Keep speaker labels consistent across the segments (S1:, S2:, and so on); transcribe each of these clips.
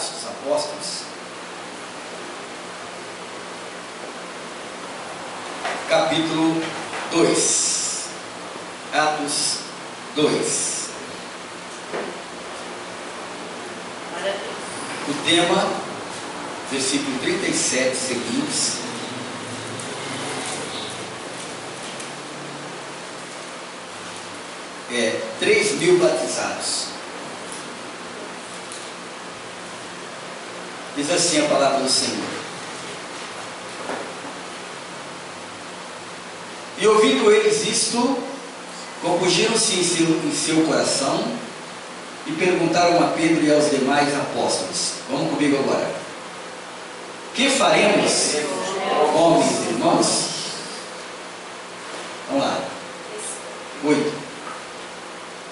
S1: Atos dos Apóstolos, capítulo 2. Atos 2. O tema, versículo 37 seguintes. É 3.000 batizados. Diz assim a palavra do Senhor: e ouvindo eles isto, compungiram-se em seu coração e perguntaram a Pedro e aos demais apóstolos. Vamos comigo agora. Que faremos, homens e irmãos? Vamos lá. 8.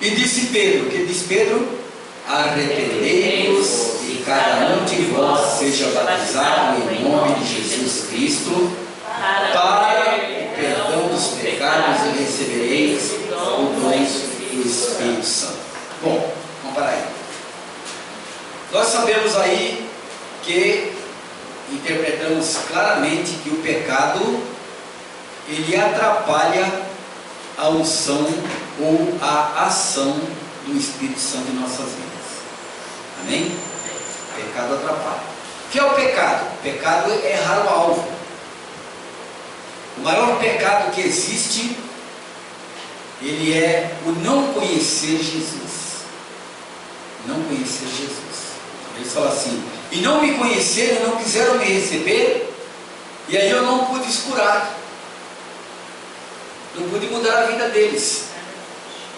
S1: E disse Pedro, que diz Pedro? Arrependei-vos e cada um de vós seja batizado em nome de Jesus Cristo para o perdão dos pecados e recebereis o dom do Espírito Santo. Bom, vamos parar aí. Nós sabemos aí que interpretamos claramente que o pecado ele atrapalha a unção ou a ação do Espírito Santo em nossas vidas. Amém? O pecado atrapalha. O que é o pecado? O pecado é errar o alvo. O maior pecado que existe, ele é o não conhecer Jesus. Não conhecer Jesus. Ele fala assim: e não me conheceram, não quiseram me receber, e aí eu não pude os curar. Não pude mudar a vida deles,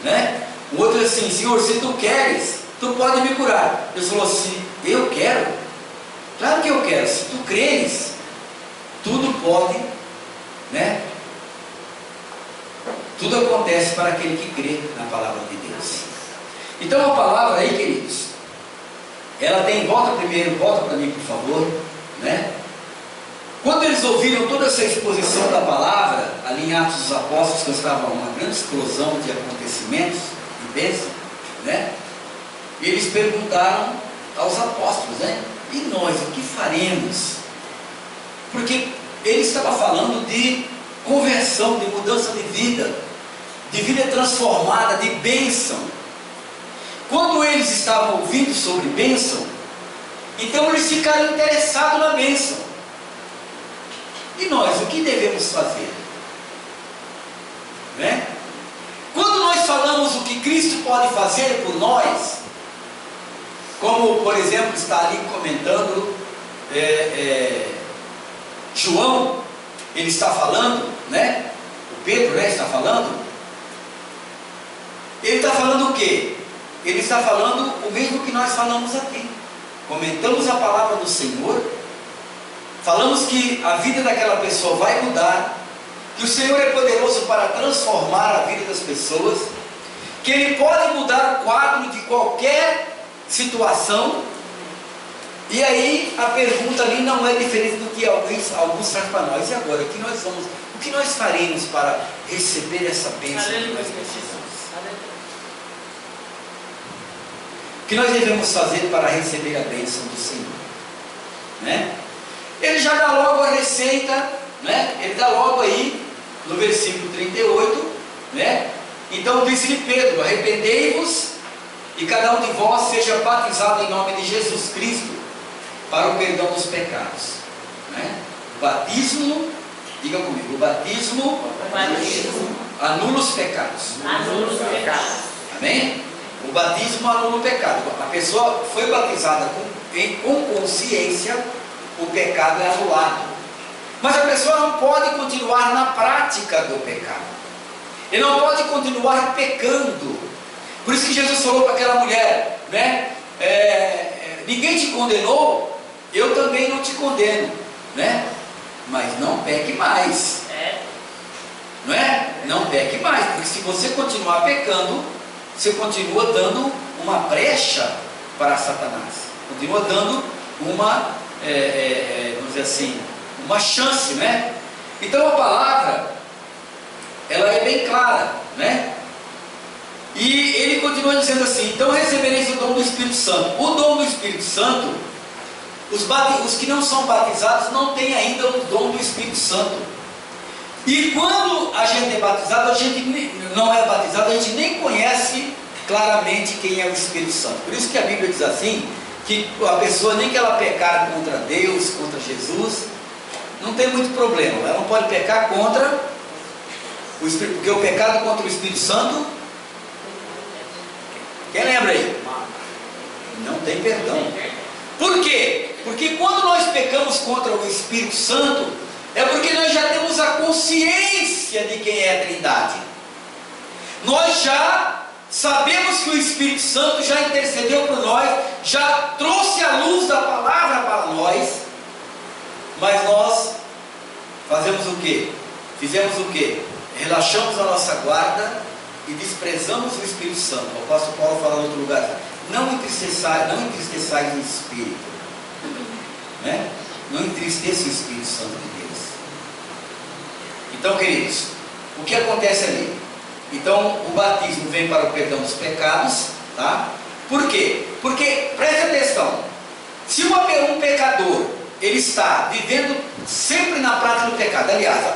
S1: né? O outro assim: Senhor, se tu queres, tu pode me curar. Deus falou assim: eu quero? Claro que eu quero. Se tu creres, tudo pode, né? Tudo acontece para aquele que crê na palavra de Deus. Então a palavra aí, queridos, ela tem, volta para mim por favor, né? Quando eles ouviram toda essa exposição da palavra, ali em Atos dos Apóstolos, que estava uma grande explosão de acontecimentos, de bênção, né? E eles perguntaram aos apóstolos, né? E nós, o que faremos? Porque ele estava falando de conversão, de mudança de vida transformada, de bênção. Quando eles estavam ouvindo sobre bênção, então eles ficaram interessados na bênção. E nós, o que devemos fazer? Né? Quando nós falamos o que Cristo pode fazer por nós, como por exemplo está ali comentando João, ele está falando, né? O Pedro, né, está falando. Ele está falando o quê? Ele está falando o mesmo que nós falamos aqui. Comentamos a palavra do Senhor, falamos que a vida daquela pessoa vai mudar, que o Senhor é poderoso para transformar a vida das pessoas, que Ele pode mudar o quadro de qualquer situação. E aí a pergunta ali não é diferente do que alguns trazem para nós. E agora, o que nós faremos para receber essa bênção que nós precisamos? O que nós devemos fazer para receber a bênção do Senhor? Né? Ele já dá logo a receita, né? Ele dá logo aí no versículo 38, né? Então disse-lhe Pedro: arrependei-vos e cada um de vós seja batizado em nome de Jesus Cristo para o perdão dos pecados, né? O batismo, diga comigo, o batismo anula os pecados.
S2: Anula os pecados.
S1: Amém? O batismo anula o pecado. A pessoa foi batizada com consciência, o pecado é anulado. Mas a pessoa não pode continuar na prática do pecado. Ele não pode continuar pecando. Por isso que Jesus falou para aquela mulher, né? Ninguém te condenou, eu também não te condeno, né? Mas não peque mais. Não é? Não peque mais, porque se você continuar pecando, você continua dando uma brecha para Satanás. Continua dando uma, vamos dizer assim, uma chance, né? Então a palavra, ela é bem clara, né? E ele continua dizendo assim: então recebereis o dom do Espírito Santo. O dom do Espírito Santo Os que não são batizados não têm ainda o dom do Espírito Santo. E quando a gente é batizado, a gente não é batizado, a gente nem conhece claramente quem é o Espírito Santo. Por isso que a Bíblia diz assim, que a pessoa, nem que ela pecar contra Deus, contra Jesus, não tem muito problema. Ela não pode pecar contra o Espírito, porque o pecado contra o Espírito Santo, quem lembra aí? Não tem perdão. Por quê? Porque quando nós pecamos contra o Espírito Santo, é porque nós já temos a consciência de quem é a Trindade. Nós já sabemos que o Espírito Santo já intercedeu por nós, já trouxe a luz da palavra para nós, mas nós fazemos o quê? Fizemos o quê? Relaxamos a nossa guarda e desprezamos o Espírito Santo. O apóstolo Paulo fala em outro lugar: não entristeçais o Espírito, né? Não entristeça o Espírito Santo de Deus. Então, queridos, o que acontece ali? Então, o batismo vem para o perdão dos pecados, tá? Por quê? Porque, preste atenção, se um pecador, ele está vivendo sempre na prática do pecado, aliás,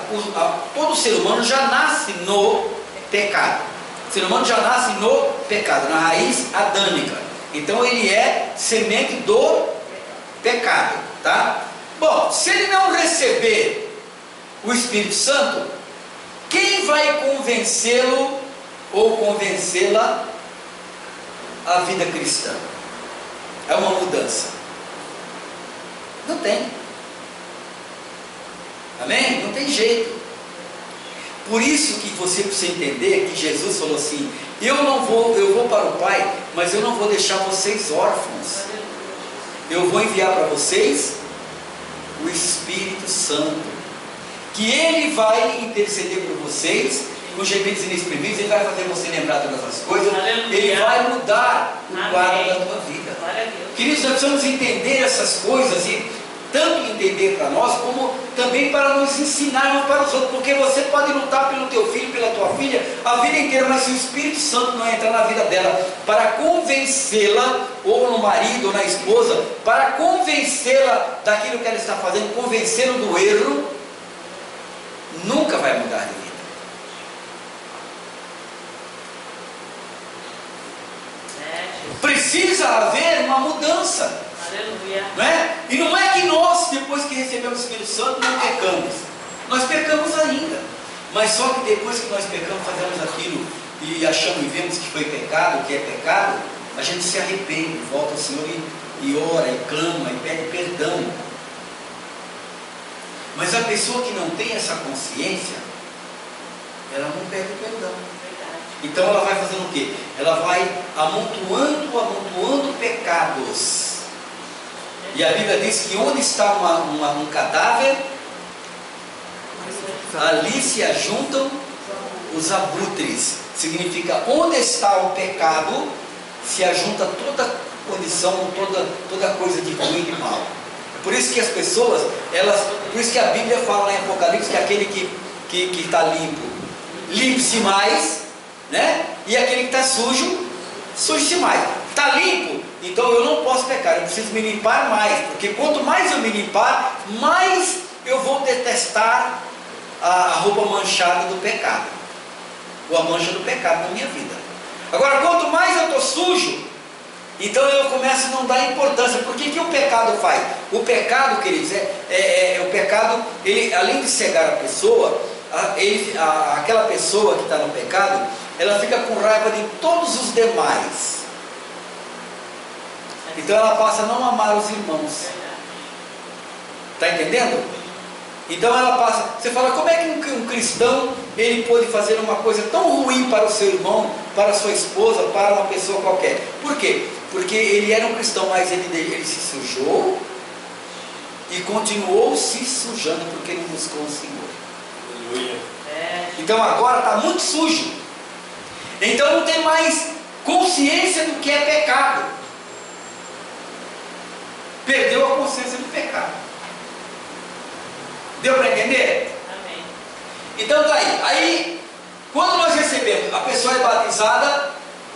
S1: todo ser humano já nasce no pecado, o ser humano já nasce no pecado, na raiz adâmica, então ele é semente do pecado, tá? Bom, se ele não receber o Espírito Santo, quem vai convencê-lo ou convencê-la à vida cristã? É uma mudança. Não tem. Amém? Não tem jeito. Por isso que você precisa entender que Jesus falou assim: eu vou para o Pai, mas eu não vou deixar vocês órfãos. Eu vou enviar para vocês o Espírito Santo, que Ele vai interceder por vocês, com gemidos inexprimíveis. Ele vai fazer você lembrar todas as coisas.
S2: Aleluia.
S1: Ele vai mudar o quadro da tua vida. Queridos, nós precisamos entender essas coisas, e tanto entender para nós, como também para nos ensinarmos para os outros, porque você pode lutar pelo teu filho, pela tua filha, a vida inteira, mas se o Espírito Santo não entrar na vida dela, para convencê-la, ou no marido, ou na esposa, para convencê-la daquilo que ela está fazendo, convencê-la do erro, nunca vai mudar de vida. Precisa haver uma mudança.
S2: Aleluia.
S1: Não é? E não é que nós, depois que recebemos o Espírito Santo, não pecamos. Nós pecamos ainda. Mas só que depois que nós pecamos, fazemos aquilo e achamos e vemos que foi pecado, que é pecado, a gente se arrepende, volta ao Senhor e ora, e clama, e pede perdão. Mas a pessoa que não tem essa consciência, ela não pede perdão. Então ela vai fazendo o quê? Ela vai amontoando pecados. E a Bíblia diz que onde está um cadáver, ali se ajuntam os abutres. Significa, onde está o pecado, se ajunta toda condição, toda coisa de ruim e de mal. Por isso que as pessoas, por isso que a Bíblia fala lá em Apocalipse que aquele que está limpo, limpe-se mais, né? E aquele que está sujo, suje-se mais. Está limpo, então eu não posso pecar, eu preciso me limpar mais, porque quanto mais eu me limpar, mais eu vou detestar a roupa manchada do pecado, ou a mancha do pecado na minha vida. Agora, quanto mais eu estou sujo, então eu começo a não dar importância. Por que o pecado faz? O pecado, queridos, o pecado, ele, além de cegar a pessoa, aquela pessoa que está no pecado, ela fica com raiva de todos os demais. Então ela passa a não amar os irmãos. Está entendendo? Então ela passa, você fala, como é que um cristão, ele pode fazer uma coisa tão ruim para o seu irmão, para a sua esposa, para uma pessoa qualquer? Por quê? Porque ele era um cristão, mas ele se sujou e continuou se sujando porque ele buscou o Senhor. Aleluia. Então agora está muito sujo. Então não tem mais consciência do que é pecado. Perdeu a consciência do pecado. Deu para entender?
S2: Amém.
S1: Então tá aí. Aí, quando nós recebemos, a pessoa é batizada,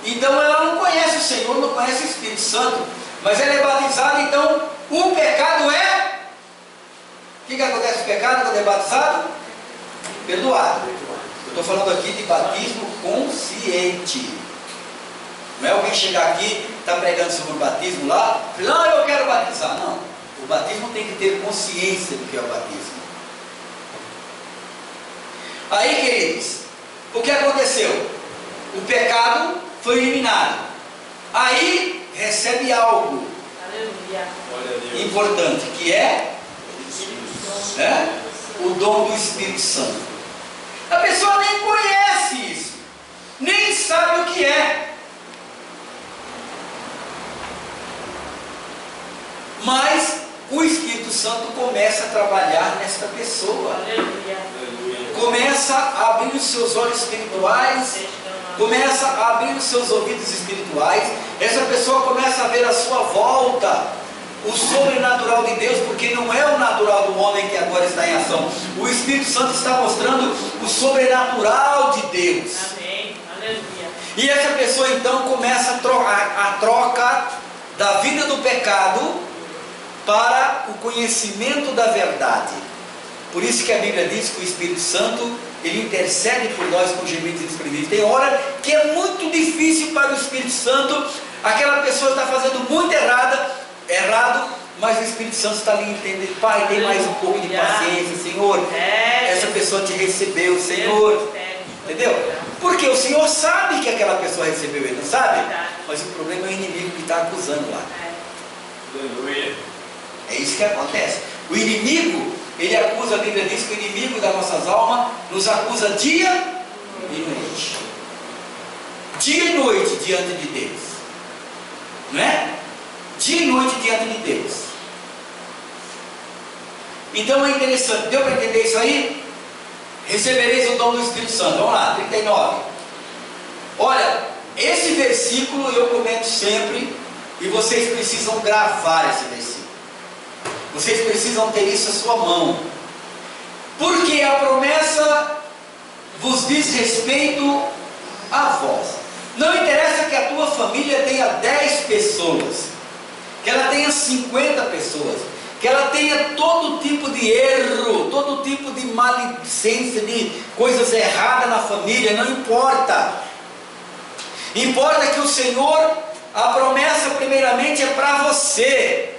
S1: então ela não conhece o Senhor, não conhece o Espírito Santo, mas ela é batizada, então o pecado que acontece com o pecado quando é batizado? Perdoado. Eu estou falando aqui de batismo consciente. Não é alguém chegar aqui, está pregando sobre o batismo lá, e falar, não, eu quero batizar. Não. O batismo tem que ter consciência do que é o batismo. Aí, queridos, o que aconteceu? O pecado foi eliminado. Aí recebe algo importante, que é o dom do Espírito Santo. A pessoa nem conhece isso, nem sabe o que é, mas o Espírito Santo começa a trabalhar nesta pessoa. Começa a abrir os seus olhos espirituais, começa a abrir os seus ouvidos espirituais. Essa pessoa começa a ver à sua volta o sobrenatural de Deus, porque não é o natural do homem que agora está em ação. O Espírito Santo está mostrando o sobrenatural de Deus.
S2: Amém. Aleluia.
S1: E essa pessoa então começa a troca da vida do pecado para o conhecimento da verdade. Por isso que a Bíblia diz que o Espírito Santo, ele intercede por nós com gemidos inexprimíveis. Tem hora que é muito difícil para o Espírito Santo, aquela pessoa está fazendo muito errado, mas o Espírito Santo está ali entendendo. Pai, tem mais um pouco de paciência, Senhor. Essa pessoa te recebeu, Senhor. Entendeu? Porque o Senhor sabe que aquela pessoa recebeu, ele não sabe? Mas o problema é o inimigo que está acusando lá.
S2: Aleluia.
S1: É isso que acontece. O inimigo, ele acusa, a Bíblia diz que o inimigo das nossas almas nos acusa dia e noite. Dia e noite diante de Deus. Não é? Dia e noite diante de Deus. Então é interessante. Deu para entender isso aí? Recebereis o dom do Espírito Santo. Vamos lá, 39. Olha, esse versículo eu comento sempre, e vocês precisam gravar esse versículo. Vocês precisam ter isso à sua mão. Porque a promessa vos diz respeito a vós. Não interessa que a tua família tenha 10 pessoas, que ela tenha 50 pessoas, que ela tenha todo tipo de erro, todo tipo de maledicência, de coisas erradas na família, não importa. Importa que o Senhor, a promessa primeiramente é para você.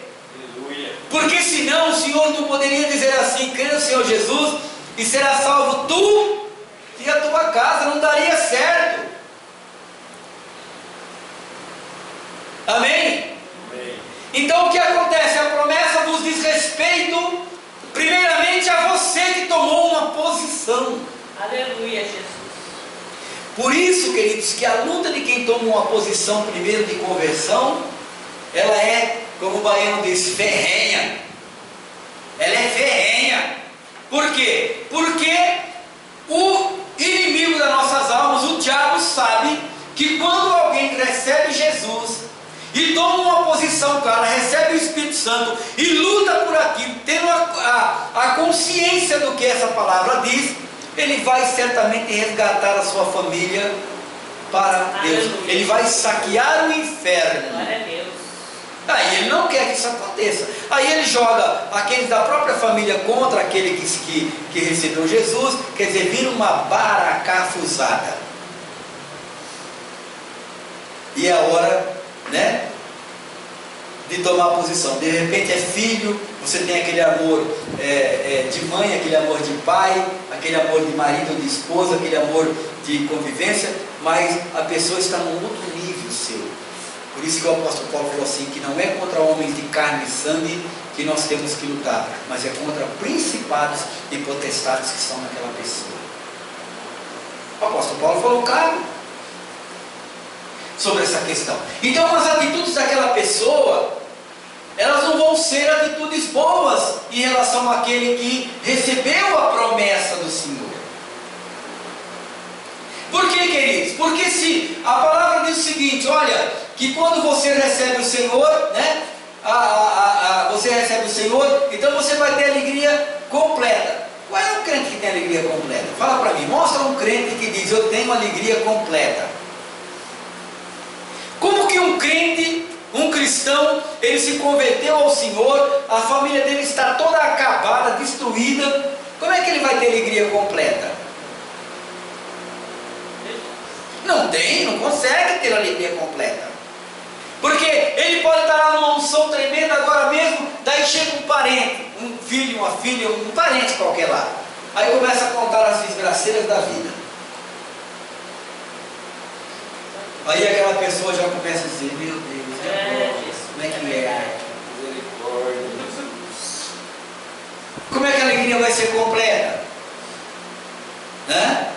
S1: Porque senão o Senhor não poderia dizer assim, crê no Senhor Jesus e será salvo tu e a tua casa, não daria certo. Amém? Amém. Então o que acontece? A promessa vos diz respeito primeiramente a você que tomou uma posição.
S2: Aleluia, Jesus.
S1: Por isso, queridos, que a luta de quem toma uma posição primeiro de conversão, ela é, como o baiano diz, ferrenha. Ela é ferrenha. Por quê? Porque o inimigo das nossas almas, o diabo, sabe que quando alguém recebe Jesus e toma uma posição clara, recebe o Espírito Santo e luta por aquilo, tendo a consciência do que essa palavra diz, ele vai certamente resgatar a sua família para Deus.
S2: Aleluia.
S1: Ele vai saquear o inferno.
S2: Glória a Deus.
S1: Aí ele não quer que isso aconteça. Aí ele joga aqueles da própria família contra aquele que recebeu Jesus. Quer dizer, vira uma baracafuzada. E é a hora, né, de tomar posição. De repente é filho, você tem aquele amor de mãe, aquele amor de pai, aquele amor de marido ou de esposa, aquele amor de convivência, mas a pessoa está num outro nível seu. Por isso que o apóstolo Paulo falou assim, que não é contra homens de carne e sangue que nós temos que lutar, mas é contra principados e potestades que estão naquela pessoa. O apóstolo Paulo falou claro sobre essa questão. Então as atitudes daquela pessoa, elas não vão ser atitudes boas em relação àquele que recebeu a promessa do Senhor. Por quê, queridos? Porque se a palavra diz o seguinte, olha, que quando você recebe o Senhor, né, você recebe o Senhor, então você vai ter alegria completa. Qual é o crente que tem alegria completa? Fala para mim, mostra um crente que diz, eu tenho alegria completa. Como que um crente Um cristão, ele se converteu ao Senhor, a família dele está toda acabada, destruída. Como é que ele vai ter alegria completa? Não tem, não consegue ter alegria completa. Porque ele pode estar lá numa unção tremenda agora mesmo, daí chega um parente, um filho, uma filha, um parente qualquer lá. Aí começa a contar as desgraceiras da vida. Aí aquela pessoa já começa a dizer, meu Deus, como é que é? Como é que a alegria vai ser completa? Né?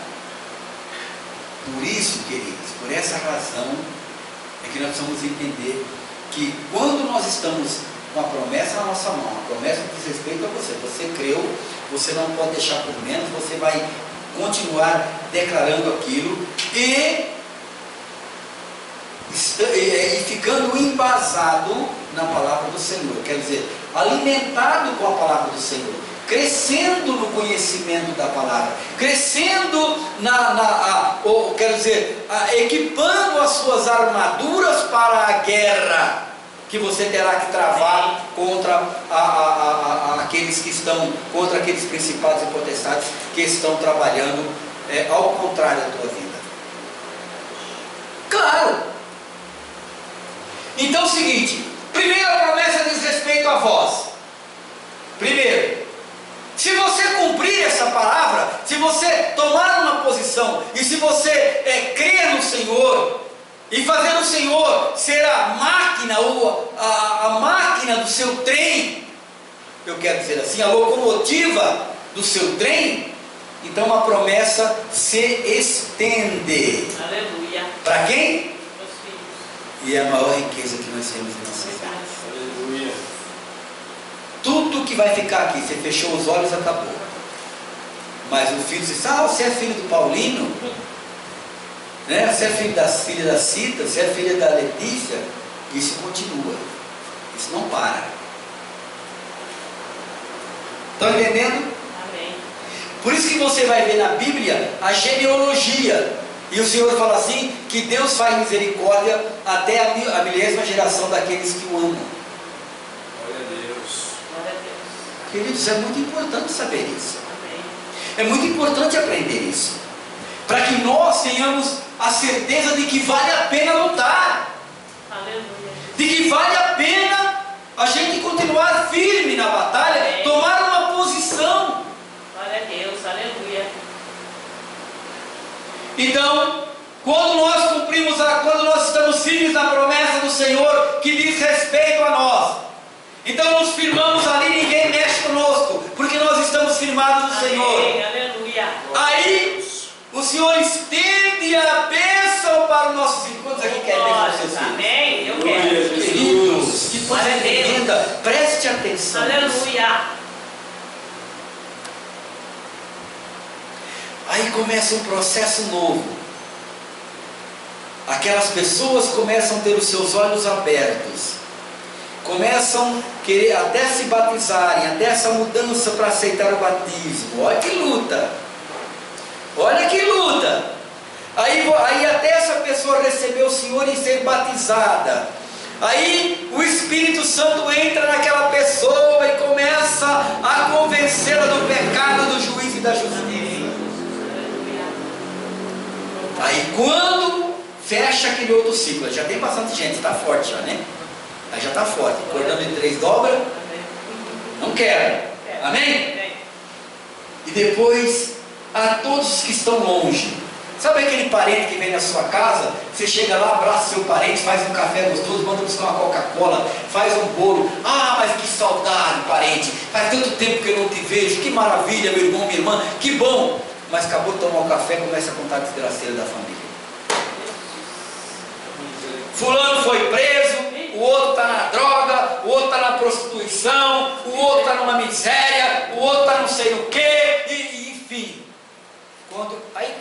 S1: Por isso, queridos, por essa razão, é que nós precisamos entender que quando nós estamos com a promessa na nossa mão, a promessa diz respeito a você, você creu, você não pode deixar por menos, você vai continuar declarando aquilo e ficando embasado na palavra do Senhor, quer dizer, alimentado com a palavra do Senhor, crescendo no conhecimento da palavra, crescendo equipando as suas armaduras para a guerra que você terá que travar contra aqueles que estão, contra aqueles principados e potestades que estão trabalhando ao contrário da tua vida. Claro! Então é o seguinte, primeira promessa diz respeito a vós. Primeiro, se você cumprir essa palavra, se você tomar uma posição, e se você crer no Senhor, e fazer o Senhor ser a máquina, ou a máquina do seu trem, eu quero dizer assim, a locomotiva do seu trem, então a promessa se estende.
S2: Aleluia.
S1: Para quem? E é a maior riqueza que nós temos em nossas vidas.
S2: Aleluia.
S1: Tudo que vai ficar aqui, você fechou os olhos, acabou. Mas o filho diz, você é filho do Paulino? Né? Você é filho da Cita? Você é filha da Letícia? Isso continua. Isso não para. Estão entendendo?
S2: Amém.
S1: Por isso que você vai ver na Bíblia a genealogia. E o Senhor fala assim, que Deus faz misericórdia até a 1000ª geração daqueles que o amam.
S2: Glória a Deus. Glória a Deus.
S1: Queridos, é muito importante saber isso.
S2: Amém.
S1: É muito importante aprender isso. Para que nós tenhamos a certeza de que vale a pena lutar.
S2: Aleluia.
S1: De que vale a pena a gente continuar firme na batalha,
S2: Amém.
S1: tomar uma posição.
S2: Glória a Deus. Aleluia.
S1: Então, quando nós estamos firmes na promessa do Senhor, que diz respeito a nós, então nos firmamos ali, ninguém mexe conosco, porque nós estamos firmados no Senhor.
S2: Amém. Aleluia.
S1: Aí, o Senhor estende a bênção para os nossos filhos. Quantos aqui querem bênção para os seus filhos?
S2: Amém. Eu quero.
S1: Queridos, que coisa
S2: Glória a Deus.
S1: tremenda, preste atenção.
S2: Aleluia.
S1: Aí começa um processo novo. Aquelas pessoas começam a ter os seus olhos abertos, começam a querer até se batizarem, até essa mudança para aceitar o batismo. Olha que luta! Olha que luta! Aí até essa pessoa receber o Senhor e ser batizada. Aí o Espírito Santo entra naquela pessoa e começa a convencê-la do pecado, do juízo e da justiça. Aí quando fecha aquele outro ciclo, já tem bastante gente, está forte já, né? Aí já está forte, acordando em 3 dobra, não quero, amém? E depois, a todos os que estão longe, sabe aquele parente que vem na sua casa, você chega lá, abraça seu parente, faz um café gostoso, manda buscar uma Coca-Cola, faz um bolo, mas que saudade, parente, faz tanto tempo que eu não te vejo, que maravilha, meu irmão, minha irmã, que bom. Mas acabou de tomar o café, começa a contar a desgraceira da família. Fulano foi preso, o outro está na droga, o outro está na prostituição, o outro está numa miséria, o outro está não sei o que, enfim.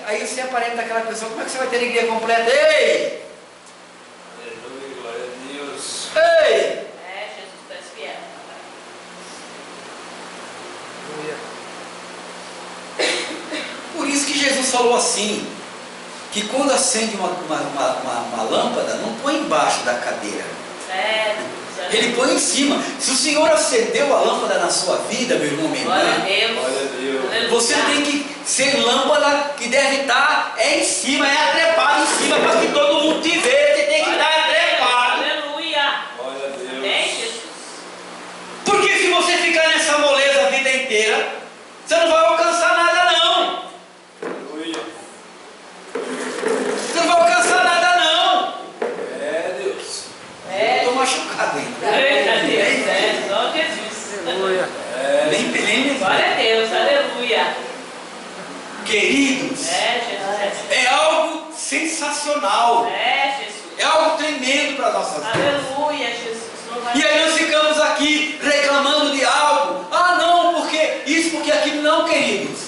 S1: Aí você aparenta daquela pessoa, como é que você vai ter alegria completa? Ei!
S2: Aleluia, glória a Deus.
S1: Ei!
S2: Jesus está fiel.
S1: Por isso que Jesus falou assim, que quando acende uma lâmpada, não põe embaixo da cadeira, Ele põe em cima. Se o Senhor acendeu a lâmpada na sua vida, meu irmão, minha
S3: Glória a
S1: irmã,
S3: Deus.
S1: você tem que ser lâmpada que deve estar em cima, atrepado em cima, para que todo mundo te veja. Você tem que estar atrepado.
S3: Aleluia.
S2: Glória a Deus.
S3: Amém, Jesus.
S1: Porque se você ficar nessa moleza a vida inteira, você não vai alcançar nada não.
S2: Aleluia.
S1: Você não vai alcançar nada não.
S2: É Deus.
S1: Estou machucado ainda.
S3: Eita Deus, só Jesus.
S2: Aleluia.
S1: Nem
S3: Glória a Deus, aleluia.
S1: Queridos,
S3: Jesus.
S1: é algo sensacional.
S3: Jesus.
S1: É algo tremendo para a nossa vida.
S3: Aleluia, Jesus.
S1: E aí nós ficamos aqui reclamando de algo. Ah não, porque isso, porque aquilo. Não, queridos.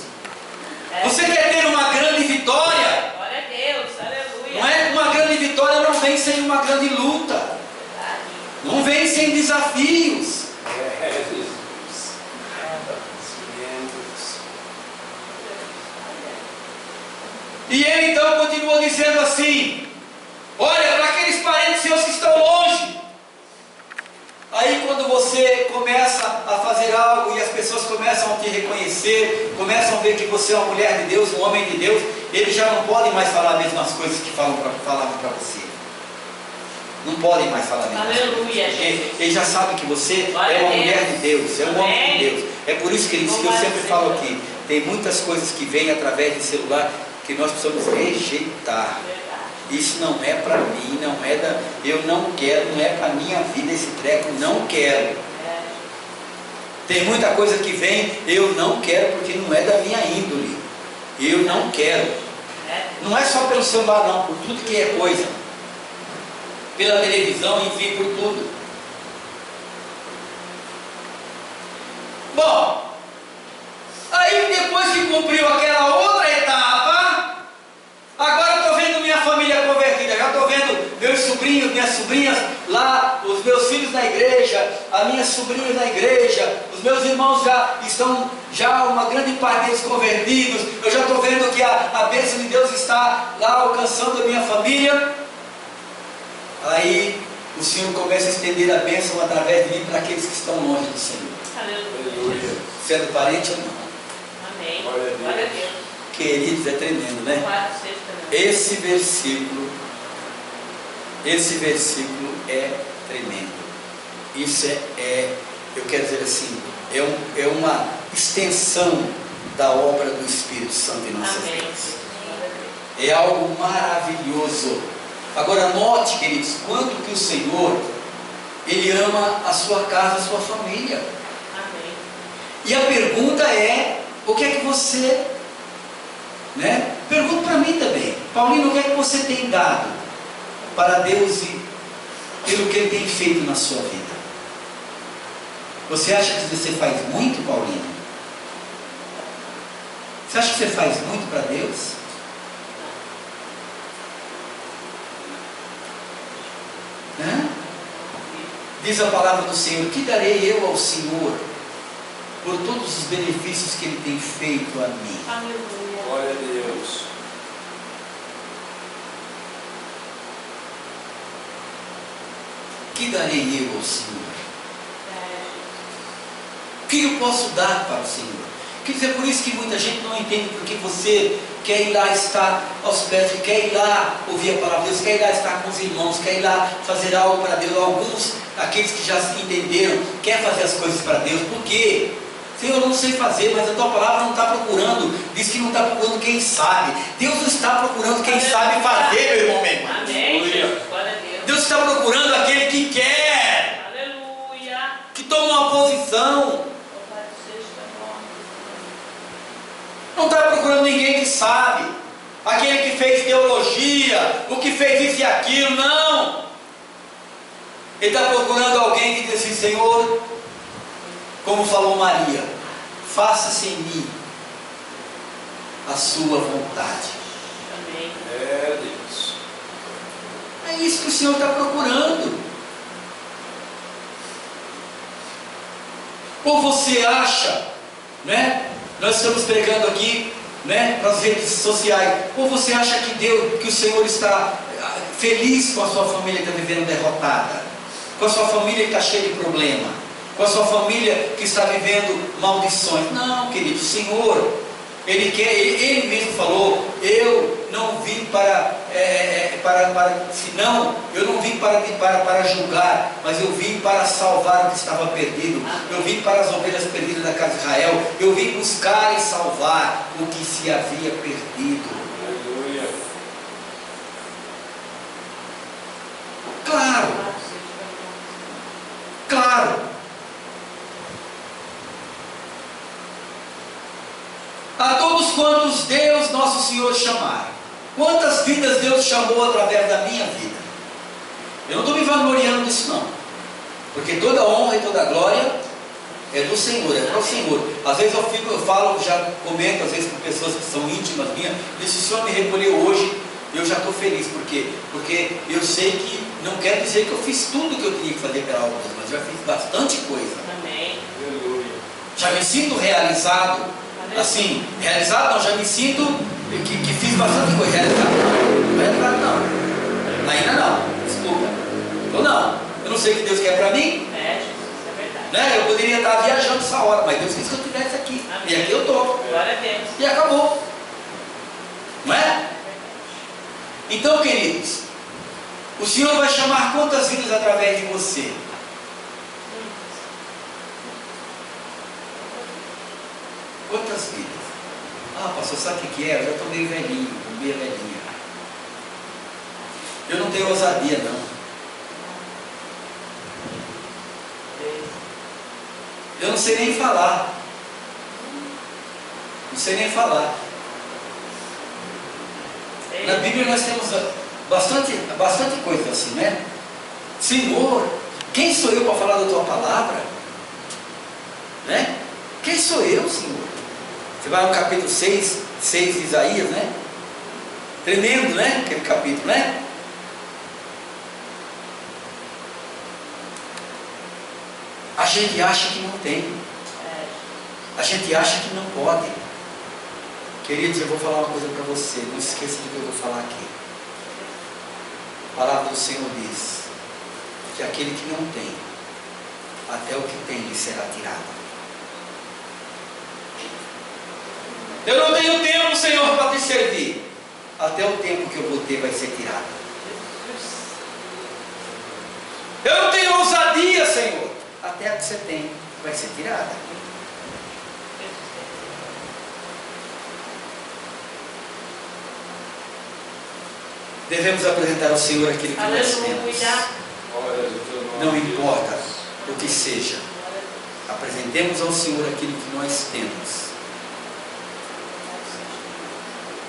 S1: Você quer ter uma grande vitória?
S3: Glória a Deus, aleluia.
S1: Não é? Uma grande vitória não vem sem uma grande luta. Não vem sem desafios.
S2: É Jesus.
S1: E ele então continua dizendo assim: olha, para aqueles parentes seus que estão longe. Aí quando você começa a fazer algo e as pessoas começam a te reconhecer, começam a ver que você é uma mulher de Deus, um homem de Deus, eles já não podem mais falar as mesmas coisas que falavam para você. Não podem mais falar mesmo.
S3: Aleluia,
S1: porque eles já sabem que você
S3: Glória
S1: é uma
S3: a Deus.
S1: mulher de Deus, é um homem de
S3: Amém.
S1: Deus. É por isso, queridos, que eu sempre falo aqui, tem muitas coisas que vêm através de celular que nós precisamos rejeitar. Isso não é para mim, não é da. Eu não quero, não é para minha vida esse treco, não quero. Tem muita coisa que vem, eu não quero porque não é da minha índole. Eu não quero. Não é só pelo celular não, por tudo que é coisa. Pela televisão, enfim, por tudo. Bom, aí depois que cumpriu aquela outra etapa, agora eu estou vendo minha família convertida, já estou vendo meus sobrinhos, minhas sobrinhas lá, os meus filhos na igreja, as minhas sobrinhas na igreja, os meus irmãos já estão, já uma grande parte deles convertidos, eu já estou vendo que a bênção de Deus está lá alcançando a minha família. Aí o Senhor começa a estender a bênção através de mim para aqueles que estão longe do Senhor.
S3: Aleluia.
S1: Sendo parente ou não.
S3: Amém.
S2: Glória a Deus.
S3: Glória a Deus.
S1: Queridos, é tremendo, né?
S3: Louvado seja o teu nome.
S1: Esse versículo é tremendo. Isso eu quero dizer assim, é uma extensão da obra do Espírito Santo em nossas
S3: Amém.
S1: vidas. É algo maravilhoso. Agora note, queridos, quanto que o Senhor, Ele ama a sua casa, a sua família.
S3: Amém.
S1: E a pergunta é, o que é que você, né? Pergunta para mim também, Paulino, o que é que você tem dado para Deus e pelo que Ele tem feito na sua vida? Você acha que você faz muito, Paulino? Você acha que você faz muito para Deus? Diz a palavra do Senhor: que darei eu ao Senhor por todos os benefícios que Ele tem feito a mim?
S3: Aleluia.
S2: Glória a Deus.
S1: Que darei eu ao Senhor? O que eu posso dar para o Senhor? Quer dizer, é por isso que muita gente não entende porque você quer ir lá estar aos pés, quer ir lá ouvir a palavra de Deus, quer ir lá estar com os irmãos, quer ir lá fazer algo para Deus. Alguns, aqueles que já se entenderam, quer fazer as coisas para Deus. Por quê? Senhor, eu não sei fazer, mas a tua palavra não está procurando. Diz que não está procurando quem sabe. Deus não está procurando quem sabe fazer, meu irmão, minha irmã.
S3: Amém. Jesus. Glória a Deus.
S1: Deus está procurando aquele que quer,
S3: Aleluia.
S1: que toma uma posição.
S3: Louvado seja o teu nome.
S1: Não está procurando ninguém que sabe, aquele que fez teologia, o que fez isso e aquilo, não. Ele está procurando alguém que diz assim: Senhor, como falou Maria, faça-se em mim a sua vontade.
S3: Amém.
S2: É Deus.
S1: É isso que o Senhor está procurando. Ou você acha, né? Nós estamos pregando aqui, né, para as redes sociais. Ou você acha que Deus, que o Senhor está feliz com a sua família que está vivendo derrotada, com a sua família que está cheia de problema, com a sua família que está vivendo maldições. Não, querido, o Senhor, Ele mesmo falou: eu não vim senão, eu não vim para julgar, mas eu vim para salvar o que estava perdido. Eu vim para as ovelhas perdidas da casa de Israel. Eu vim buscar e salvar o que se havia perdido.
S2: Aleluia.
S1: Claro. A todos quantos Deus nosso Senhor chamar. Quantas vidas Deus chamou através da minha vida? Eu não estou me vangloriando disso não, porque toda honra e toda glória é do Senhor, é para o Senhor. Às vezes eu falo, já comento às vezes com pessoas que são íntimas minhas, diz: se o Senhor me recolheu hoje, eu já estou feliz. Por quê? Porque eu sei que, não quer dizer que eu fiz tudo que eu tinha que fazer pela obra, mas já fiz bastante coisa.
S3: Amém.
S2: Aleluia.
S1: Já me sinto realizado. Assim, realizado não, já me sinto que fiz bastante coisa. Realizado não. Ainda não, desculpa. Ou não. Eu não sei o que Deus quer para mim.
S3: É, Jesus, é verdade.
S1: Né? Eu poderia estar viajando essa hora, mas Deus quis que eu estivesse aqui.
S3: Amém.
S1: E aqui eu estou.
S3: Glória a Deus.
S1: E acabou. Não é? Então, queridos, o Senhor vai chamar quantas vidas através de você? Quantas vidas? Ah, pastor, sabe o que é? Eu já estou meio velhinho, meio velhinha. Eu não tenho ousadia, não. Eu não sei nem falar. Não sei nem falar. Na Bíblia nós temos bastante coisa assim, né? Senhor, quem sou eu para falar da tua palavra? Né? Quem sou eu, Senhor? Você vai no capítulo 6 de Isaías, né? Tremendo, né? Aquele capítulo, né? A gente acha que não tem. A gente acha que não pode. Queridos, eu vou falar uma coisa para você. Não esqueça do que eu vou falar aqui. A palavra do Senhor diz que aquele que não tem, até o que tem lhe será tirado. Eu não tenho tempo, Senhor, para te servir. Até o tempo que eu vou ter vai ser tirado. Eu não tenho ousadia, Senhor. Até a que você tem vai ser tirada. Devemos apresentar ao Senhor aquilo que nós temos. Não importa o que seja. Apresentemos ao Senhor aquilo que nós temos.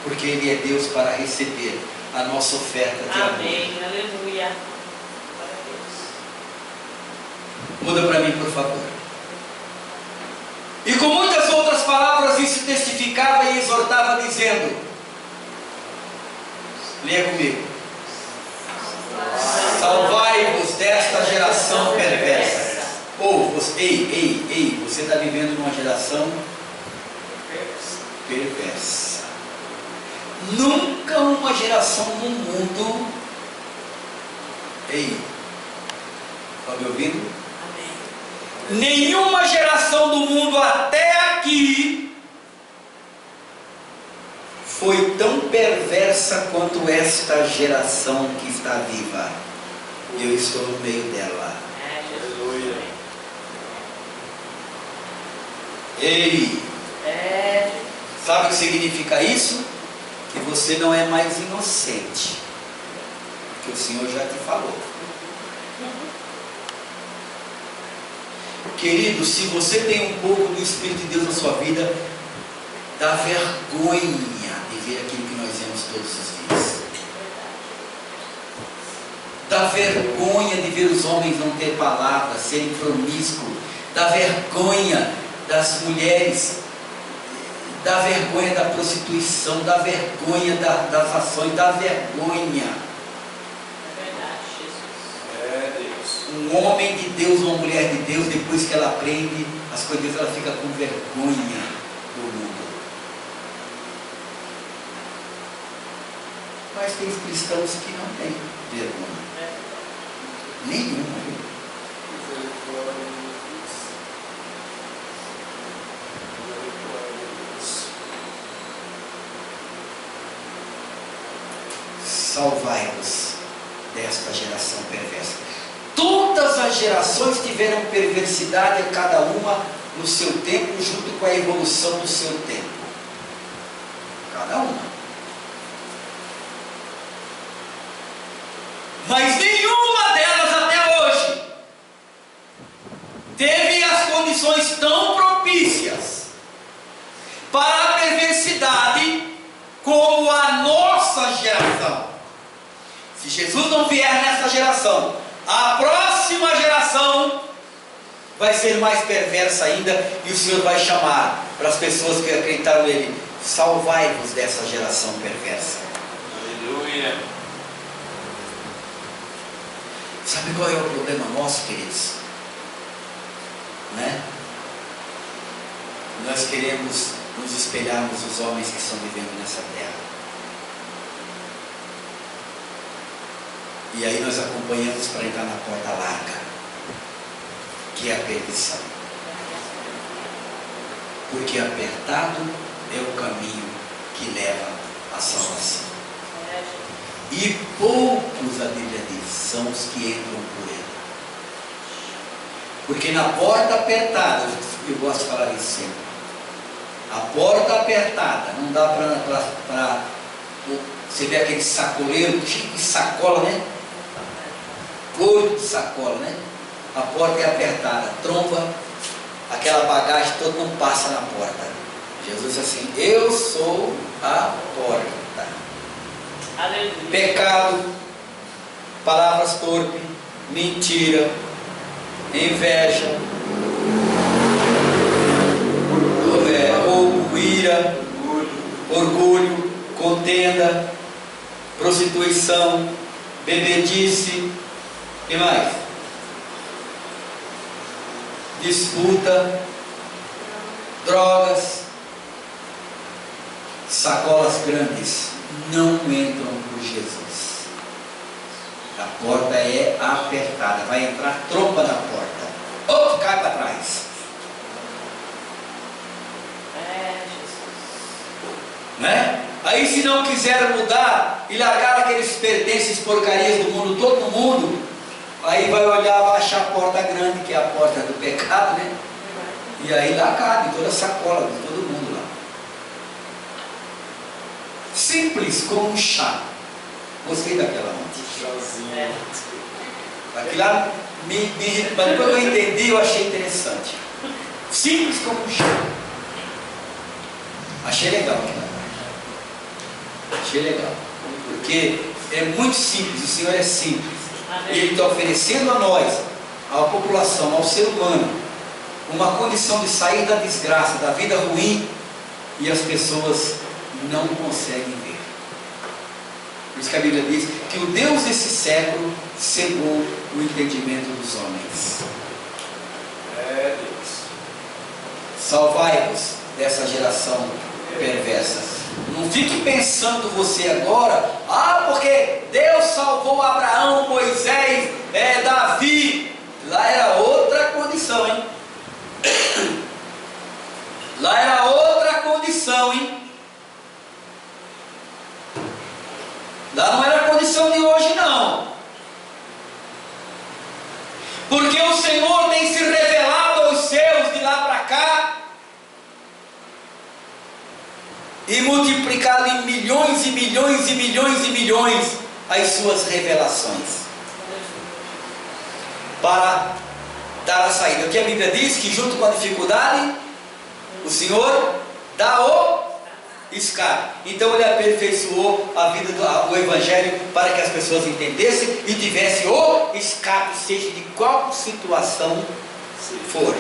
S1: Porque Ele é Deus para receber a nossa oferta de amor.
S3: Amém, aleluia.
S1: Muda para mim, por favor. E com muitas outras palavras isso testificava e exortava, dizendo: leia comigo. Salvai-vos desta geração perversa. Ou, você está vivendo numa geração perversa. Nunca uma geração no mundo. Está me ouvindo? Amém. Nenhuma geração do mundo até aqui foi tão perversa quanto esta geração que está viva. E eu estou no meio dela.
S2: Aleluia.
S1: Sabe o que significa isso? Que você não é mais inocente, que o Senhor já te falou. Querido, se você tem um pouco do Espírito de Deus na sua vida, dá vergonha de ver aquilo que nós vemos todos os dias. Dá vergonha de ver os homens não ter palavra, serem promíscuos. Dá vergonha das mulheres. Dá vergonha da prostituição, dá vergonha das ações, dá vergonha.
S3: É verdade, Jesus.
S2: É Deus.
S1: Um homem de Deus, uma mulher de Deus, depois que ela aprende as coisas, ela fica com vergonha do mundo. Mas tem cristãos que não têm vergonha. Nenhuma. Salvai-vos desta geração perversa. Todas as gerações tiveram perversidade, cada uma no seu tempo, junto com a evolução do seu tempo. Cada uma. Mas nenhuma delas até hoje teve as condições tão propícias para a perversidade como a nossa geração. Se Jesus não vier nessa geração, a próxima geração vai ser mais perversa ainda, e o Senhor vai chamar para as pessoas que acreditaram nele: salvai-vos dessa geração perversa.
S2: Aleluia.
S1: Sabe qual é o problema nosso, queridos? Né? Nós queremos nos espelharmos nos homens que estão vivendo nessa terra. E aí nós acompanhamos para entrar na porta larga, que é a perdição. Porque apertado é o caminho que leva à salvação. E poucos, a Bíblia diz, são os que entram por ele. Porque na porta apertada, eu gosto de falar isso sempre, a porta apertada, não dá para você ver aquele sacoleiro, tipo de sacola, né? Couro de sacola, né? A porta é apertada, tromba, aquela bagagem toda não passa na porta. Jesus disse assim: eu sou a porta.
S3: Aleluia.
S1: Pecado, palavras torpes, mentira, inveja, roubo, ira, orgulho, contenda, prostituição, bebedice, e mais? Disputa, drogas, sacolas grandes não entram por Jesus. A porta é apertada, vai entrar tromba na porta, ou cai para trás. Né? Aí, se não quiser mudar e largar aqueles pertences, porcarias do mundo, todo mundo, aí vai olhar, vai achar a porta grande, que é a porta do pecado, né? E aí lá cabe toda a sacola de todo mundo lá. Simples como um chá. Gostei daquela ontem.
S2: Chazinho.
S1: Aquilo lá mas depois eu entendi, eu achei interessante. Simples como um chá. Achei legal aquilo lá. Achei legal. Porque é muito simples, o Senhor é simples. E Ele está oferecendo a nós, à população, ao ser humano, uma condição de sair da desgraça, da vida ruim, e as pessoas não conseguem ver. Por isso que a Bíblia diz que o Deus desse século cegou o entendimento dos homens.
S2: É Deus.
S1: Salvai-vos dessa geração perversa. Não fique pensando você agora, porque Deus salvou Abraão, Moisés, Davi. Lá era outra condição, hein? Lá era outra condição, hein? Lá não era a condição de hoje, não. Porque o Senhor tem se revelado aos seus de lá para cá e multiplicado em milhões e milhões e milhões e milhões as suas revelações para dar a saída. O que a Bíblia diz? Que junto com a dificuldade o Senhor dá o escape. Então Ele aperfeiçoou a vida do Evangelho para que as pessoas entendessem e tivessem o escape, seja de qual situação for.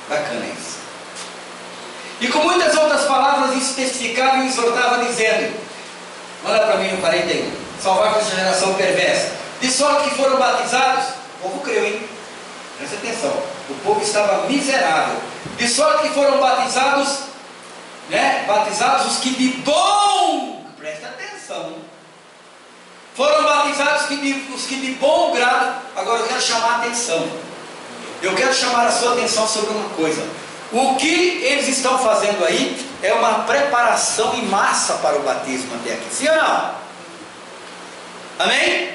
S1: Bacana isso. E com muitas outras palavras especificava e exortava, dizendo, olha para mim no 41, salvar essa geração perversa, de sorte que foram batizados, o povo creu, hein? Presta atenção, o povo estava miserável, de sorte que foram batizados, né? Batizados os que de bom, presta atenção, foram batizados os que de bom grado. Agora eu quero chamar a atenção, eu quero chamar a sua atenção sobre uma coisa. O que eles estão fazendo aí é uma preparação em massa para o batismo até aqui, sim ou não? Amém?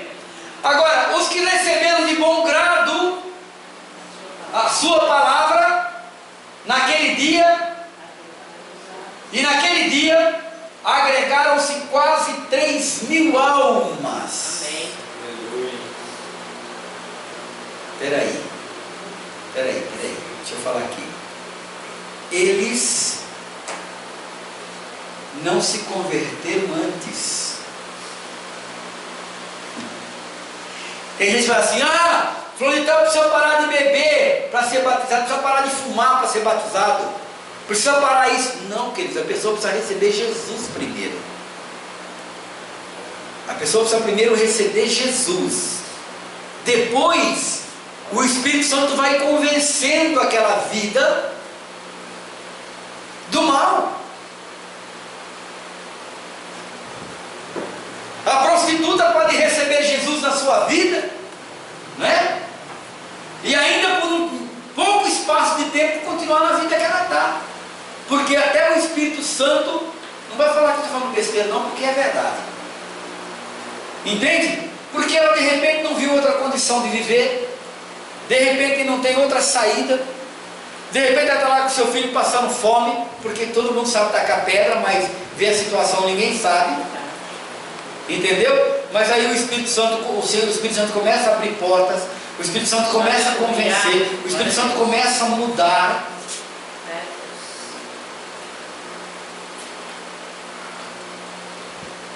S1: Agora, os que receberam de bom grado a sua palavra naquele dia, e naquele dia agregaram-se quase 3.000 almas.
S3: Amém.
S1: Peraí, deixa eu falar aqui. Eles não se converteram antes. Tem gente que fala assim: fulano de tal precisa parar de beber para ser batizado, precisa parar de fumar para ser batizado, precisa parar isso. Não, queridos, a pessoa precisa receber Jesus primeiro. A pessoa precisa primeiro receber Jesus. Depois, o Espírito Santo vai convencendo aquela vida do mal. A prostituta pode receber Jesus na sua vida, não é? E ainda por um pouco espaço de tempo continuar na vida que ela está. Porque até o Espírito Santo não vai falar que está falando besteira não, porque é verdade. Entende? Porque ela de repente não viu outra condição de viver, de repente não tem outra saída, de repente ela está lá com seu filho passando fome, porque todo mundo sabe tacar pedra, mas ver a situação ninguém sabe. Entendeu? Mas aí o Espírito Santo começa a abrir portas, o Espírito Santo começa a convencer, o Espírito Santo começa a mudar.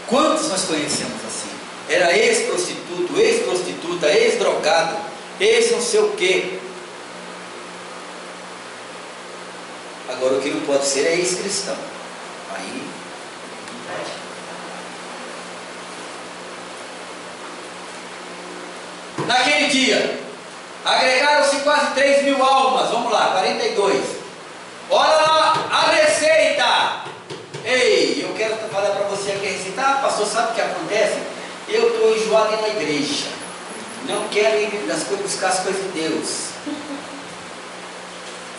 S1: Quantos nós conhecemos assim? Era ex-prostituto, ex-prostituta, ex-drogado, ex-não sei o quê. Agora o que não pode ser é ex-cristão. Aí naquele dia, agregaram-se quase 3.000 almas. Vamos lá, 42. Olha lá a receita. Ei, eu quero falar para você aqui a receita. Pastor, sabe o que acontece? Eu estou enjoado na igreja. Não quero ir buscar as coisas de Deus.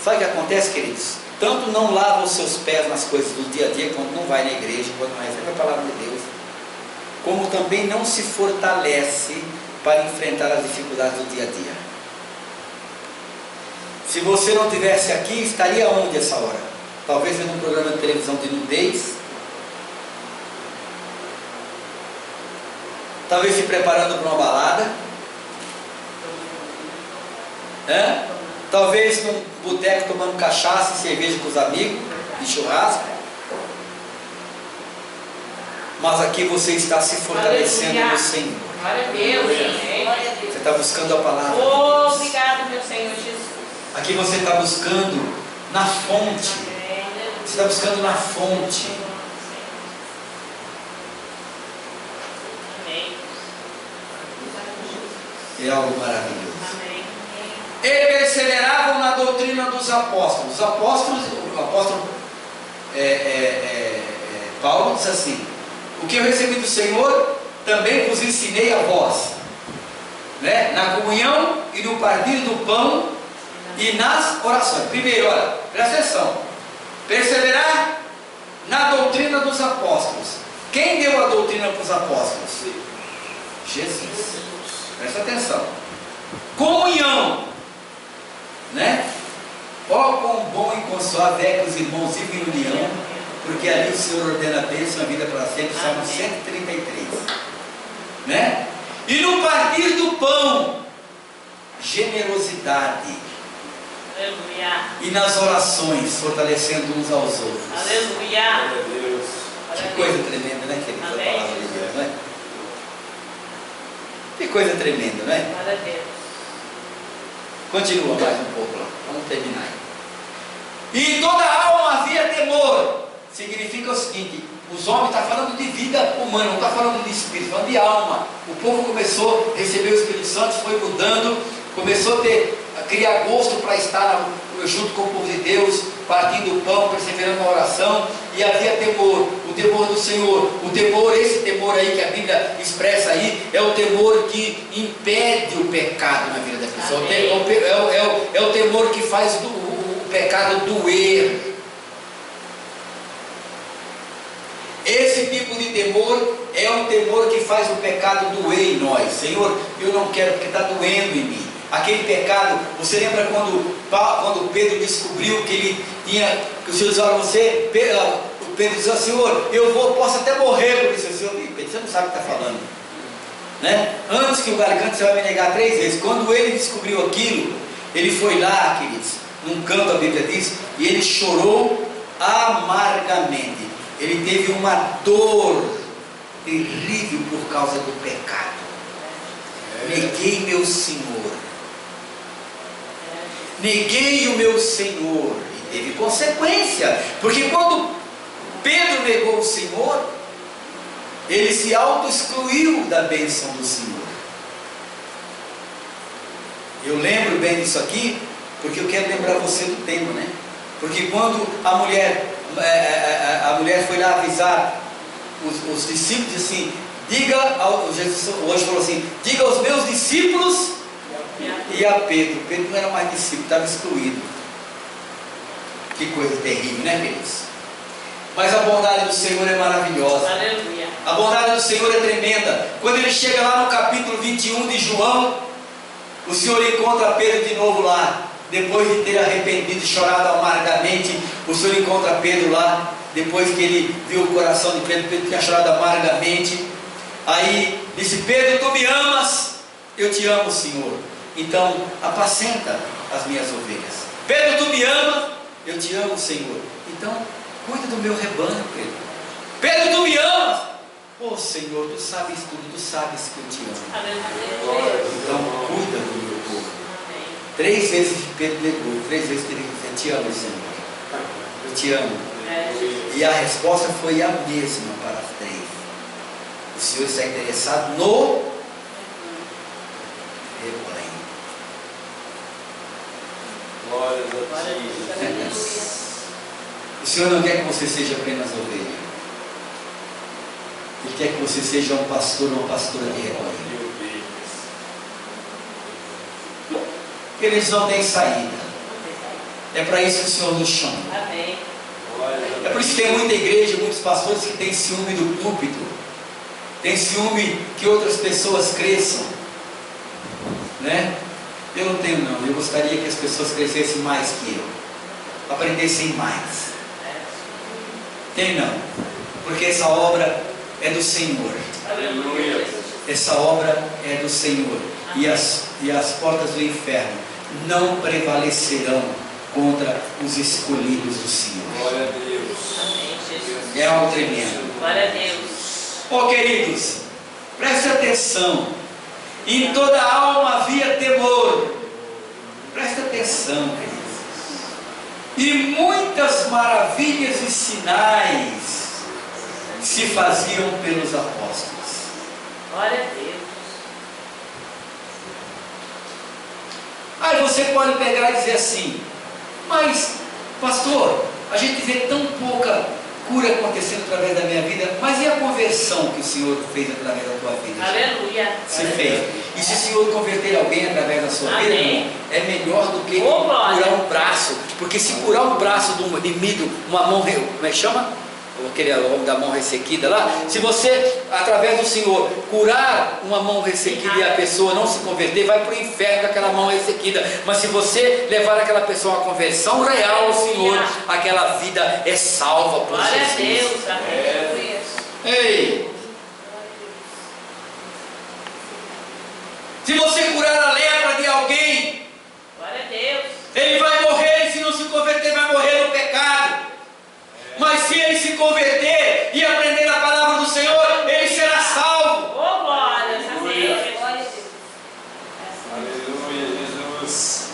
S1: Sabe o que acontece, queridos? Tanto não lava os seus pés nas coisas do dia a dia, quando não vai na igreja, quando não recebe a palavra de Deus, como também não se fortalece para enfrentar as dificuldades do dia a dia. Se você não estivesse aqui, estaria onde essa hora? Talvez vendo um programa de televisão de nudez, talvez se preparando para uma balada, talvez num boteco tomando cachaça e cerveja com os amigos, de churrasco. Mas aqui você está se fortalecendo no Senhor.
S3: Glória a Deus.
S1: Você está buscando a palavra.
S3: Obrigado, meu Senhor Jesus.
S1: Aqui você está buscando na fonte. Você está buscando na fonte.
S3: Amém.
S1: É algo maravilhoso.
S3: Amém.
S1: E perseveravam na doutrina dos apóstolos. Os apóstolos, o apóstolo Paulo diz assim: o que eu recebi do Senhor, também vos ensinei a vós, né? Na comunhão e no partir do pão e nas orações. Primeiro, olha, presta atenção. Perseverar na doutrina dos apóstolos. Quem deu a doutrina para os apóstolos? Jesus. Presta atenção. Comunhão, né? Ó, quão bom e quão suave é que os irmãos vivem em união, porque ali o Senhor ordena a bênção e a vida para sempre. Salmo 133, né? E no partir do pão, generosidade.
S3: Aleluia.
S1: E nas orações, fortalecendo uns aos outros.
S3: Aleluia.
S1: Que coisa tremenda, né, querido? A
S3: Amém.
S1: palavra de Deus, não é? Que coisa tremenda, não é?
S3: Glória a Deus.
S1: Continua mais um pouco lá, vamos terminar. E em toda alma havia temor. Significa o seguinte: os homens estão falando de vida humana, não está falando de espírito, está falando de alma. O povo começou a receber o Espírito Santo, foi mudando, começou a criar gosto para estar junto com o povo de Deus, partindo o pão, perseverando na oração, e havia temor, o temor do Senhor. O temor, esse temor aí que a Bíblia expressa aí, é o temor que impede o pecado na vida da pessoa. É o temor que faz o pecado doer. Esse tipo de temor é um temor que faz o pecado doer em nós. Senhor, eu não quero porque está doendo em mim. Aquele pecado, você lembra quando Pedro descobriu que ele tinha, que o Senhor disse, olha, Pedro disse, Senhor, posso até morrer por isso. Senhor, Pedro, você não sabe o que está falando, né? Antes que o galho cante, você vai me negar 3 vezes. Quando ele descobriu aquilo, ele foi lá, queridos, num canto a Bíblia diz, e ele chorou amargamente. Ele teve uma dor terrível por causa do pecado. Neguei meu Senhor. Neguei o meu Senhor. E teve consequência. Porque quando Pedro negou o Senhor, ele se auto-excluiu da bênção do Senhor. Eu lembro bem disso aqui, porque eu quero lembrar você do tema, né? Porque quando a mulher foi lá avisar os discípulos, assim, Jesus hoje falou assim, diga aos meus discípulos e a Pedro. Pedro não era mais discípulo, estava excluído. Que coisa terrível, né, queridos? Mas a bondade do Senhor é maravilhosa.
S3: Aleluia.
S1: A bondade do Senhor é tremenda. Quando ele chega lá no capítulo 21 de João, o Senhor encontra Pedro de novo lá. Depois de ter arrependido e chorado amargamente, o Senhor encontra Pedro lá. Depois que ele viu o coração de Pedro, Pedro tinha chorado amargamente. Aí disse, Pedro, tu me amas? Eu te amo, Senhor. Então apacenta as minhas ovelhas. Pedro, tu me amas? Eu te amo, Senhor. Então cuida do meu rebanho, Pedro. Pedro, tu me amas? Oh, Senhor, tu sabes tudo, tu sabes que eu te amo.
S3: Aleluia.
S1: Então cuida do meu povo. 3 vezes Pedro negou, 3 vezes que ele disse, eu te amo, Senhor. Eu te amo. E a resposta foi a mesma para as 3. O Senhor está interessado no rebanho.
S2: Glória a Deus.
S1: O Senhor não quer que você seja apenas ovelha. Ele quer que você seja um pastor ou uma pastora de rebanho. Eles não têm saída. É para isso que o Senhor nos chama.
S3: Amém.
S1: É por isso que tem muita igreja, muitos pastores que têm ciúme do púlpito, tem ciúme que outras pessoas cresçam, né? Eu não tenho não, eu gostaria que as pessoas crescessem mais que eu, aprendessem mais. Tem não, porque essa obra é do Senhor.
S3: Aleluia.
S1: Essa obra é do Senhor. E as portas do inferno não prevalecerão contra os escolhidos do Senhor.
S2: Glória a Deus.
S3: Amém, Jesus.
S1: É algo tremendo.
S3: Glória a Deus.
S1: Oh, queridos, preste atenção. Em toda alma havia temor. Preste atenção, queridos. E muitas maravilhas e sinais se faziam pelos apóstolos.
S3: Glória a Deus.
S1: Aí você pode pegar e dizer assim, mas pastor, a gente vê tão pouca cura acontecendo através da minha vida, mas e a conversão que o Senhor fez através da tua vida?
S3: Aleluia.
S1: Você fez. E se o Senhor converter alguém através da sua vida,
S3: Amém.
S1: irmão, é melhor do que
S3: Oh, glória.
S1: curar um braço. Porque se curar um braço de um inimigo, uma mão, como é que chama? Aquele homem da mão ressequida lá, se você, através do Senhor, curar uma mão ressequida e a pessoa não se converter, vai para o inferno com aquela mão ressequida. Mas se você levar aquela pessoa à conversão real ao Senhor, aquela vida é salva por
S3: Glória a
S1: Jesus.
S3: Deus. Amém.
S1: Ei! Se você curar a lepra de alguém,
S3: Glória a Deus.
S1: ele vai morrer, e se não se converter, vai morrer no pecado. Mas se ele se converter e aprender a palavra do Senhor, ele será salvo.
S3: Oh, glórias a Deus.
S2: Aleluia, Jesus.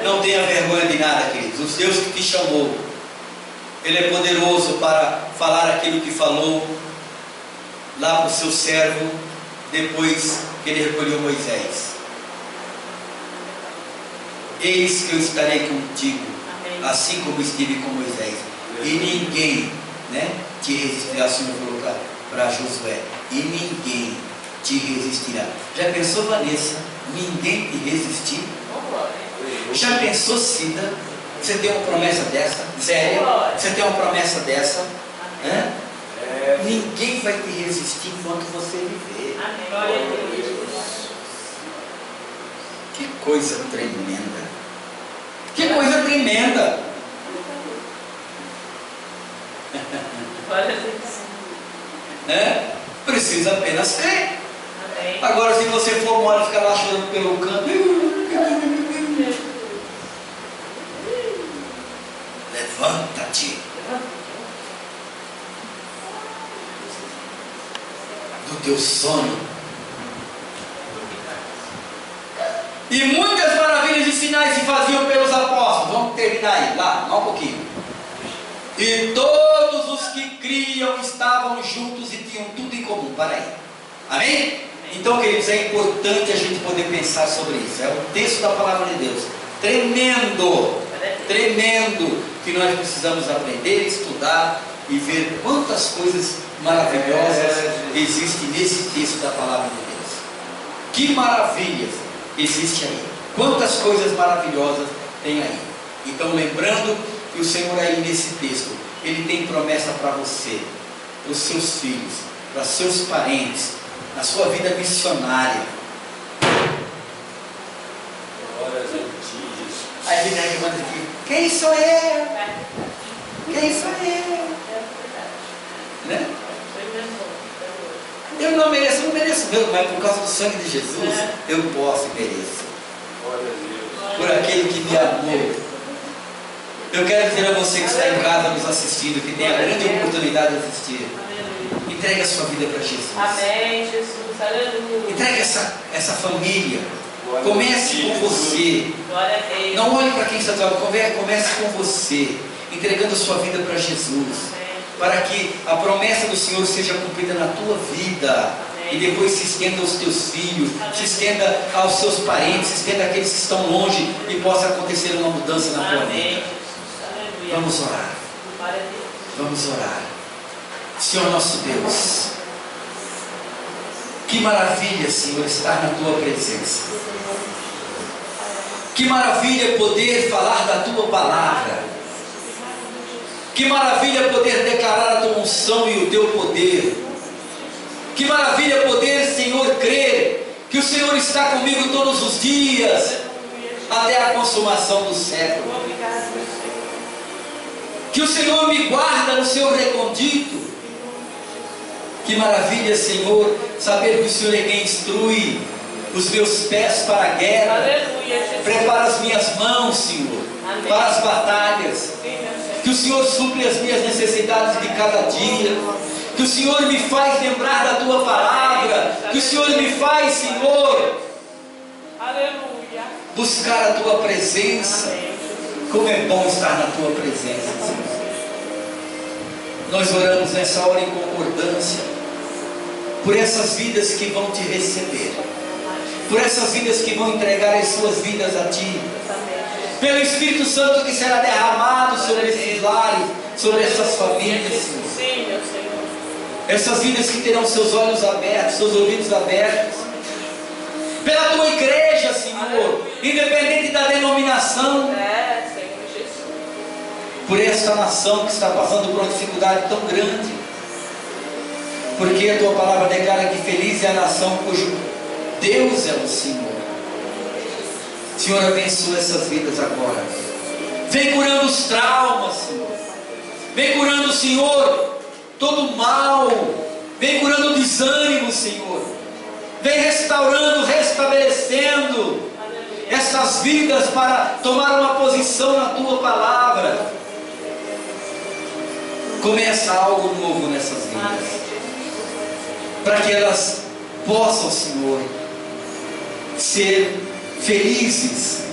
S1: Não tenha vergonha de nada, queridos. O Deus que te chamou, Ele é poderoso para falar aquilo que falou lá para o seu servo, depois que ele recolheu Moisés. eis que eu estarei contigo,
S3: Amém.
S1: assim como estive com Moisés. E ninguém, né, te resistirá. O Senhor falou para Josué: e ninguém te resistirá. Já pensou, Vanessa? Ninguém te resistir?
S3: Oh, glória.
S1: Já pensou, Cida? Você tem uma promessa dessa? Sério? Você tem uma promessa dessa? Hã? Ninguém vai te resistir enquanto você viver.
S3: Amém. Glória a Deus.
S1: Que coisa tremenda! Que coisa tremenda!
S3: Glória a Deus.
S1: Né? Precisa apenas crer.
S3: Amém.
S1: Agora, se você for mole e ficar lá chorando pelo canto, levanta-te do teu sono. E muitas maravilhas e sinais se faziam pelos apóstolos. Vamos terminar aí, lá um pouquinho. E todos os que criam estavam juntos e tinham tudo em comum. Para aí. Amém? Então, queridos, é importante a gente poder pensar sobre isso. É o texto da palavra de Deus. Tremendo, tremendo, que nós precisamos aprender, estudar e ver quantas coisas maravilhosas existem nesse texto da palavra de Deus. Que maravilhas existe aí. Quantas coisas maravilhosas tem aí. Então, lembrando que o Senhor aí nesse texto, Ele tem promessa para você, para os seus filhos, para seus parentes, na sua vida missionária. Aí vem aí que manda aqui: quem sou eu? Quem sou eu? Né? Eu não mereço mesmo, mas por causa do sangue de Jesus, eu posso e mereço. Por aquele que me amou. Eu quero dizer a você que está em casa nos assistindo, que tem a grande oportunidade de assistir. Entregue a sua vida para Jesus.
S3: Amém, Jesus. Aleluia.
S1: Entregue essa família. Comece com você.
S3: Glória a Deus.
S1: Não olhe para quem está do lado. Comece com você, entregando a sua vida para Jesus, para que a promessa do Senhor seja cumprida na tua vida. E depois se estenda aos teus filhos, se estenda aos seus parentes, se estenda àqueles que estão longe e possa acontecer uma mudança na tua vida. Vamos orar. Vamos orar. Senhor nosso Deus, que maravilha, Senhor, estar na tua presença. Que maravilha poder falar da tua palavra. Que maravilha poder declarar a tua unção e o teu poder. Que maravilha poder, Senhor, crer que o Senhor está comigo todos os dias, até a consumação do século. Que o Senhor me guarda no seu recôndito. Que maravilha, Senhor, saber que o Senhor é quem instrui os meus pés para a guerra.
S3: Aleluia, Jesus.
S1: Prepara as minhas mãos, Senhor,
S3: Amém.
S1: para as batalhas. Que o Senhor supre as minhas necessidades de cada dia. Que o Senhor me faz lembrar da tua palavra. Que o Senhor me faz, Senhor,
S3: Aleluia.
S1: buscar a tua presença. Como é bom estar na tua presença, Senhor. Nós oramos nessa hora em concordância por essas vidas que vão te receber, por essas vidas que vão entregar as suas vidas a ti, pelo Espírito Santo que será derramado sobre esses lares, sobre essas famílias, Senhor.
S3: Sim, meu Senhor.
S1: Essas vidas que terão seus olhos abertos, seus ouvidos abertos, pela tua igreja, Senhor, independente da denominação,
S3: Senhor Jesus.
S1: por esta nação que está passando por uma dificuldade tão grande, porque a tua palavra declara que feliz é a nação cujo Deus é o Senhor. Senhor, abençoa essas vidas agora. Vem curando os traumas, Senhor. Vem curando, Senhor, todo o mal. Vem curando o desânimo, Senhor. Vem restaurando, restabelecendo essas vidas para tomar uma posição na tua palavra. Começa algo novo nessas vidas, para que elas possam, Senhor, ser felizes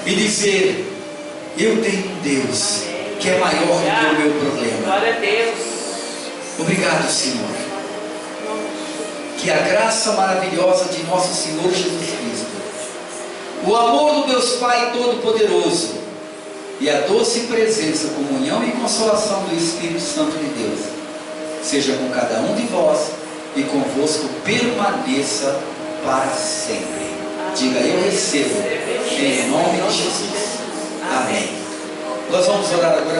S1: e dizer: eu tenho um Deus que é maior do que o meu problema.
S3: Glória a Deus.
S1: Obrigado, Senhor. Que a graça maravilhosa de nosso Senhor Jesus Cristo, O amor do Deus Pai Todo-Poderoso e a doce presença, comunhão e consolação do Espírito Santo de Deus seja com cada um de vós e convosco permaneça para sempre. Diga: eu recebo, em nome de Jesus. Amém. Nós vamos orar agora.